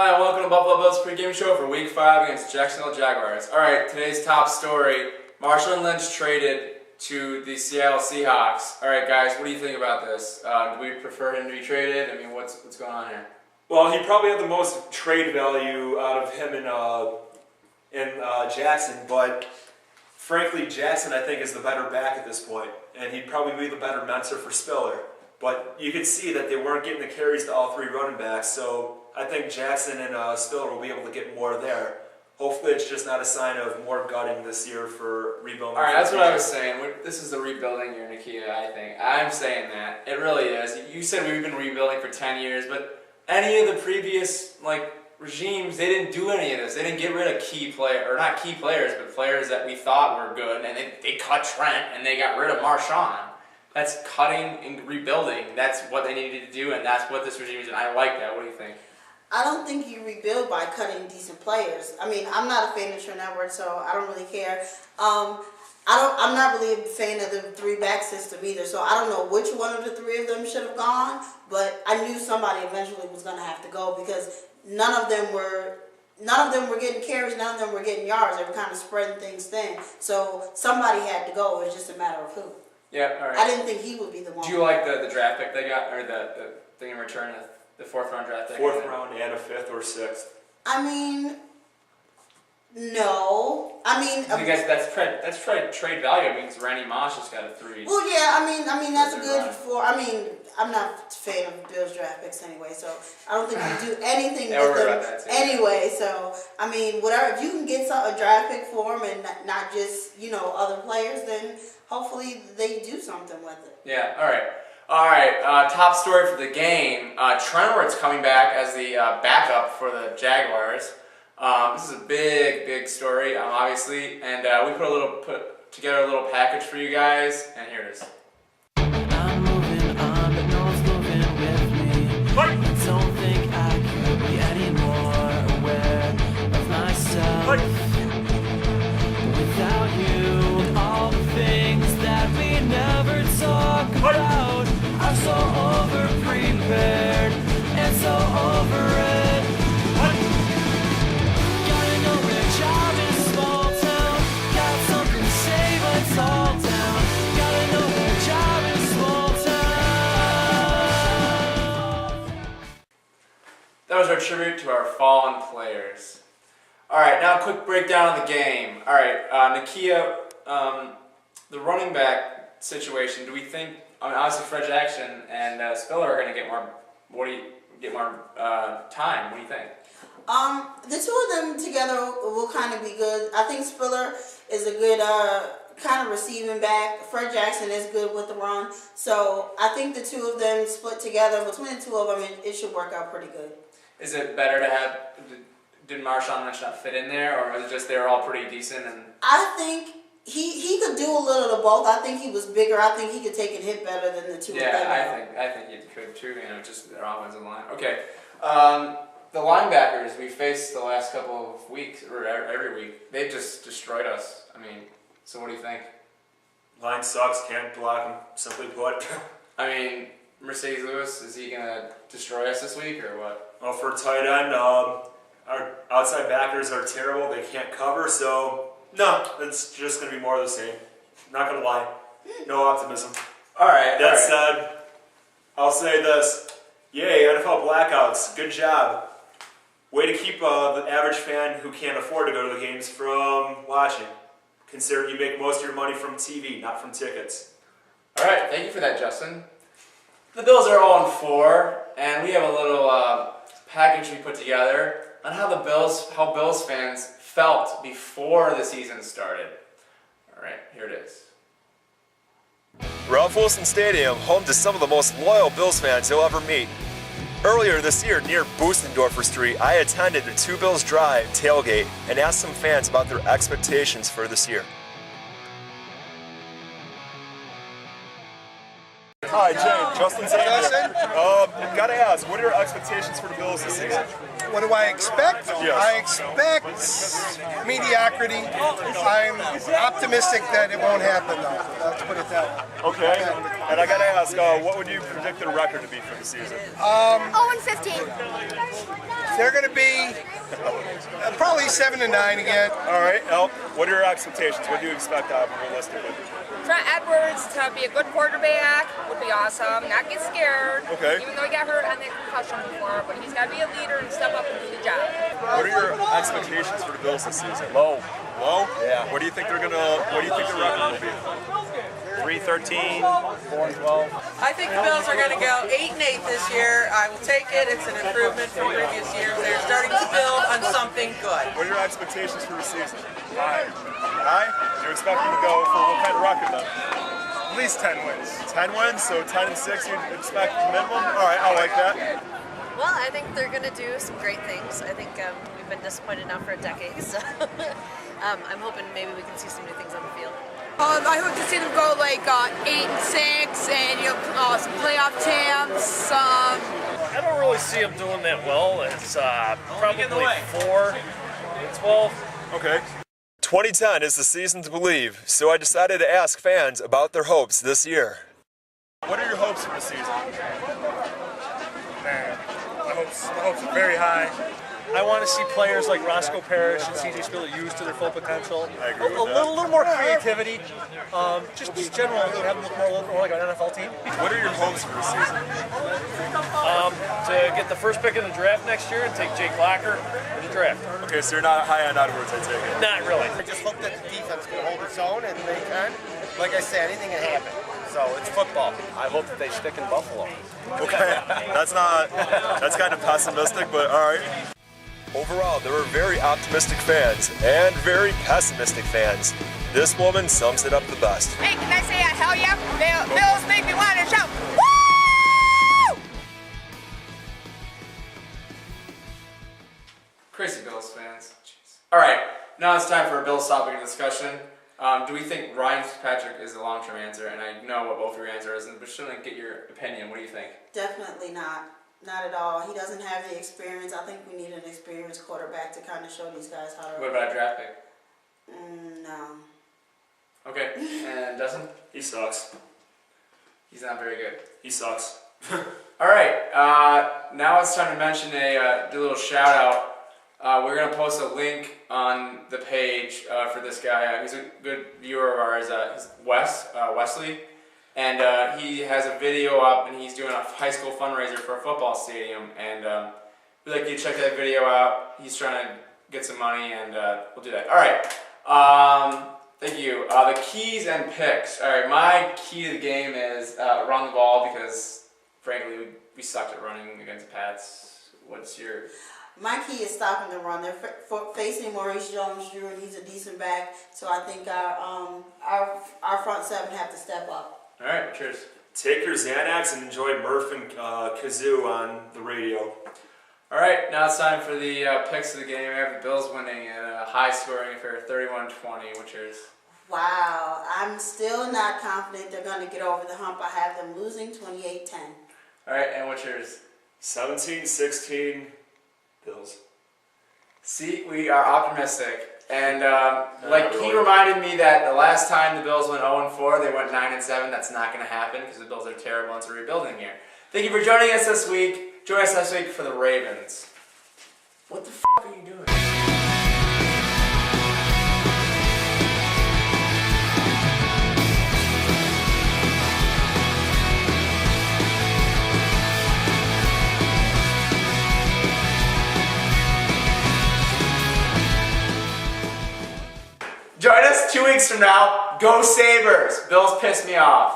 Hi, and welcome to Buffalo Bills pregame show for Week 5 against Jacksonville Jaguars. Alright, today's top story, Marshawn Lynch traded to the Seattle Seahawks. Alright guys, what do you think about this? Do we prefer him to be traded? I mean, what's going on here? Well, he probably had the most trade value out of him and Jackson, but frankly, Jackson I think is the better back at this point, and he'd probably be the better mentor for Spiller. But you can see that they weren't getting the carries to all three running backs, so I think Jackson and Spiller will be able to get more there. Hopefully it's just not a sign of more gutting this year for rebuilding. Alright, that's what I was saying. This is the rebuilding year, Nakia, I think. I'm saying that. It really is. You said we've been rebuilding for 10 years, but any of the previous regimes, they didn't do any of this. They didn't get rid of key players, or not key players, but players that we thought were good, and they cut Trent, and they got rid of Marshawn. That's cutting and rebuilding. That's what they needed to do, and that's what this regime is doing. I like that. What do you think? I don't think you rebuild by cutting decent players. I mean, I'm not a fan of Trent Edwards, so I don't really care. I'm not really a fan of the three-back system either, so I don't know which one of the three of them should have gone, but I knew somebody eventually was going to have to go because none of them were getting carries, none of them were getting yards. They were kind of spreading things thin. So somebody had to go. It was just a matter of who. Yeah, all right. I didn't think he would be the one. Do you like the draft pick they got, or the thing in return, the fourth-round draft pick? Fourth round and a fifth or sixth. I mean, no. I mean, you guys, that's trade value. It means Randy Moss just got a 3. Well, yeah. I mean that's good for. I mean, I'm not a fan of Bills draft picks anyway, so I don't think you do anything with them anyway. So I mean, whatever. If you can get a draft pick for them and not just other players, then hopefully they do something with it. Yeah. All right. Top story for the game. Trent Edwards coming back as the backup for the Jaguars. This is a big story, obviously, and we put together a little package for you guys, and here it is. I'm moving on, but no one's moving with me. I don't think I could be any more aware of myself without you. And all the things that we never talk about are so over-prepared and so over-it. Gotta know we're a child in a small town. Got something to say, but it's all down. Gotta know we're a child in a small town. That was our tribute to our fallen players. All right, now a quick breakdown of the game. All right, Nakia, the running back situation. Do we think? I mean, obviously Fred Jackson and Spiller are going to get more. Time? What do you think? The two of them together will kind of be good. I think Spiller is a good kind of receiving back. Fred Jackson is good with the run. So I think the two of them split together. Between the two of them, it should work out pretty good. Is it better to have? Did Marshawn Lynch not fit in there, or was it just they were all pretty decent? And I think he could do a little of both. I think he was bigger. I think he could take and hit better than the two of them. Yeah, I think he could too. Just their offensive line. Okay. The linebackers we faced the last couple of weeks, or every week, they just destroyed us. I mean, so what do you think? Line sucks, can't block them, simply put. I mean, Mercedes Lewis, is he going to destroy us this week, or what? Well, for tight end, our outside backers are terrible. They can't cover, so no, it's just going to be more of the same. Not going to lie. No optimism. All right. That said, I'll say this. Yay, NFL blackouts. Good job. Way to keep the average fan who can't afford to go to the games from watching. Consider you make most of your money from TV, not from tickets. All right, thank you for that, Justin. The Bills are 0-4, and we have a little package we put together on how Bills fans felt before the season started. All right, here it is. We're at Folsom Stadium, home to some of the most loyal Bills fans you'll ever meet. Earlier this year, near Boostendorfer Street, I attended the Two Bills Drive tailgate and asked some fans about their expectations for this year. Hi, Jane. Justin Sager. Gotta ask, what are your expectations for the Bills this season? What do I expect? Yes. I expect mediocrity. I'm optimistic that it won't happen, though. Let's put it that way. Okay. And I gotta ask, what would you predict the record to be for the season? 0-15. They're going to be probably 7-9 again. All right, Elk, what are your expectations? What do you expect out of him realistically? Trent Edwards to be a good quarterback would be awesome. Not get scared. Okay. Even though he got hurt on that concussion before, but he's got to be a leader and step up and do the job. What are your expectations for the Bills this season? Low. Low? Yeah. What do you think they're gonna? What do you think the record will be? 3-13, 4-12. I think the Bills are going to go 8-8 this year. I will take it. It's an improvement from previous years. They're starting to build on something good. What are your expectations for the season? High. High? You expect them to go for what kind of record then? At least 10 wins. 10 wins, so 10-6 you'd expect minimum? All right, I like that. Well, I think they're going to do some great things. I think we've been disappointed now for a decade, so I'm hoping maybe we can see some new things on the field. I hope to see them go like 8-6 and some playoff champs. I don't really see them doing that well. It's probably 4-12. Okay. 2010 is the season to believe, so I decided to ask fans about their hopes this year. What are your hopes for the season? Man, my hopes are very high. I want to see players like Roscoe Parrish and C.J. Spiller used to their full potential. I agree with a that. little more creativity. Just general, have them look more like an NFL team. What are your hopes for the season? To get the first pick in the draft next year and take Jay Clocker in the draft. Okay, so you're not high on Edwards, I take it. Not really. I just hope that the defense can hold its own, and they can. Like I said, anything can happen. So it's football. I hope that they stick in Buffalo. Okay, that's kind of pessimistic, but all right. Overall, there were very optimistic fans and very pessimistic fans. This woman sums it up the best. Hey, can I say a hell yeah? Bills make me want to shout, woo! Crazy Bills fans. Jeez. All right, now it's time for a Bills topic discussion. Do we think Ryan Fitzpatrick is the long-term answer? And I know what both of your answers is, but shouldn't get your opinion. What do you think? Definitely not. Not at all. He doesn't have the experience. I think we need an experienced quarterback to kind of show these guys how to. What about a draft pick? No. Okay, and Dustin? He sucks. He's not very good. He sucks. All right, now it's time to mention do a little shout out. We're gonna post a link on the page for this guy. He's a good viewer of ours. He's Wesley, and he has a video up, and he's doing a high school fundraiser for a football stadium. And we'd like you to check that video out. He's trying to get some money, and we'll do that. All right. Thank you. The keys and picks. All right, my key to the game is run the ball because, frankly, we sucked at running against the Pats. What's your? My key is stopping the run. They're facing Maurice Jones-Drew, and he's a decent back. So I think our front seven have to step up. All right, cheers. Take your Xanax and enjoy Murph and Kazoo on the radio. All right, now it's time for the picks of the game. We have the Bills winning at a high-scoring affair, 31-20. What's yours? Wow, I'm still not confident they're going to get over the hump. I have them losing 28-10. All right, and what's yours? 17-16, Bills. See, we are optimistic. And he reminded me that the last time the Bills went 0-4, they went 9-7. That's not going to happen because the Bills are terrible and it's a rebuilding here. Thank you for joining us this week. Join us next week for the Ravens. What the f*** are you doing? Join us 2 weeks from now. Go Sabres. Bills piss me off.